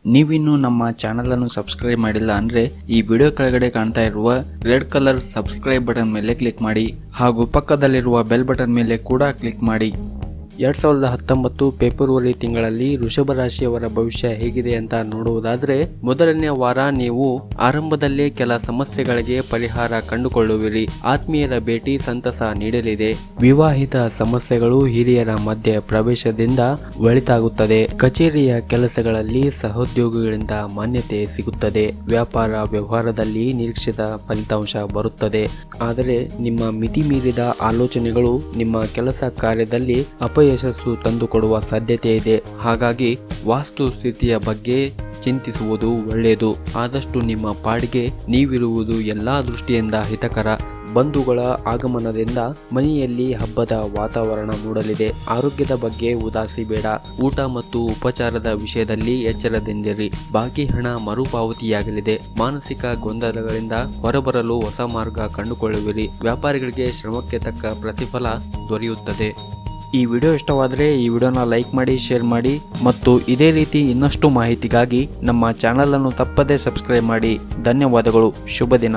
ನೀವಿನ್ನು ನಮ್ಮ ಚಾನಲ್ ಅನ್ನು ಸಬ್ಸ್ಕ್ರೈಬ್ ಮಾಡಿಲ್ಲ ಅಂದ್ರೆ ಈ ವಿಡಿಯೋ ಕೆಳಗಡೆ ಕಾಣ್ತಾ ಇರುವ ರೆಡ್ ಕಲರ್ ಸಬ್ಸ್ಕ್ರೈಬ್ ಬಟನ್ ಮೇಲೆ ಕ್ಲಿಕ್ ಮಾಡಿ ಹಾಗೂ ಪಕ್ಕದಲ್ಲಿರುವ ಬೆಲ್ ಬಟನ್ ಮೇಲೆ ಕೂಡ ಕ್ಲಿಕ್ ಮಾಡಿ. 2019 ಫೆಬ್ರವರಿ ತಿಂಗಳಲ್ಲಿ ವೃಷಭ ರಾಶಿಯವರ ಭವಿಷ್ಯ ಹೇಗಿದೆ ಅಂತ ನೋಡುವುದಾದ್ರೆ, ಮೊದಲನೇ ವಾರ ನೀವು ಆರಂಭದಲ್ಲೇ ಕೆಲ ಸಮಸ್ಯೆಗಳಿಗೆ ಪರಿಹಾರ ಕಂಡುಕೊಳ್ಳುವಿರಿ. ಆತ್ಮೀಯರ ಭೇಟಿ ಸಂತಸ ನೀಡಲಿದೆ. ವಿವಾಹಿತ ಸಮಸ್ಯೆಗಳು ಹಿರಿಯರ ಮಧ್ಯೆ ಪ್ರವೇಶದಿಂದ ಒಳಿತಾಗುತ್ತದೆ. ಕಚೇರಿಯ ಕೆಲಸಗಳಲ್ಲಿ ಸಹೋದ್ಯೋಗಿಗಳಿಂದ ಮಾನ್ಯತೆ ಸಿಗುತ್ತದೆ. ವ್ಯಾಪಾರ ವ್ಯವಹಾರದಲ್ಲಿ ನಿರೀಕ್ಷಿತ ಫಲಿತಾಂಶ ಬರುತ್ತದೆ. ಆದರೆ ನಿಮ್ಮ ಮಿತಿ ಮೀರಿದ ಆಲೋಚನೆಗಳು ನಿಮ್ಮ ಕೆಲಸ ಕಾರ್ಯದಲ್ಲಿ ಯಶಸ್ಸು ತಂದುಕೊಡುವ ಸಾಧ್ಯತೆ ಇದೆ. ಹಾಗಾಗಿ ವಾಸ್ತು ಸ್ಥಿತಿಯ ಬಗ್ಗೆ ಚಿಂತಿಸುವುದು ಒಳ್ಳೆಯದು. ಆದಷ್ಟು ನಿಮ್ಮ ಪಾಡಿಗೆ ನೀವಿರುವುದು ಎಲ್ಲಾ ದೃಷ್ಟಿಯಿಂದ ಹಿತಕರ. ಬಂಧುಗಳ ಆಗಮನದಿಂದ ಮನೆಯಲ್ಲಿ ಹಬ್ಬದ ವಾತಾವರಣ ಮೂಡಲಿದೆ. ಆರೋಗ್ಯದ ಬಗ್ಗೆ ಉದಾಸಿ ಬೇಡ. ಊಟ ಮತ್ತು ಉಪಚಾರದ ವಿಷಯದಲ್ಲಿ ಎಚ್ಚರದಿಂದಿರಿ. ಬಾಕಿ ಹಣ ಮರುಪಾವತಿಯಾಗಲಿದೆ. ಮಾನಸಿಕ ಗೊಂದಲಗಳಿಂದ ಹೊರಬರಲು ಹೊಸ ಮಾರ್ಗ ಕಂಡುಕೊಳ್ಳುವಿರಿ. ವ್ಯಾಪಾರಿಗಳಿಗೆ ಶ್ರಮಕ್ಕೆ ತಕ್ಕ ಪ್ರತಿಫಲ ದೊರೆಯುತ್ತದೆ. ಈ ವಿಡಿಯೋ ಇಷ್ಟವಾದರೆ ಈ ವಿಡಿಯೋನ ಲೈಕ್ ಮಾಡಿ, ಶೇರ್ ಮಾಡಿ ಮತ್ತು ಇದೇ ರೀತಿ ಇನ್ನಷ್ಟು ಮಾಹಿತಿಗಾಗಿ ನಮ್ಮ ಚಾನಲ್ ಅನ್ನು ತಪ್ಪದೇ ಸಬ್ಸ್ಕ್ರೈಬ್ ಮಾಡಿ. ಧನ್ಯವಾದಗಳು. ಶುಭ ದಿನ.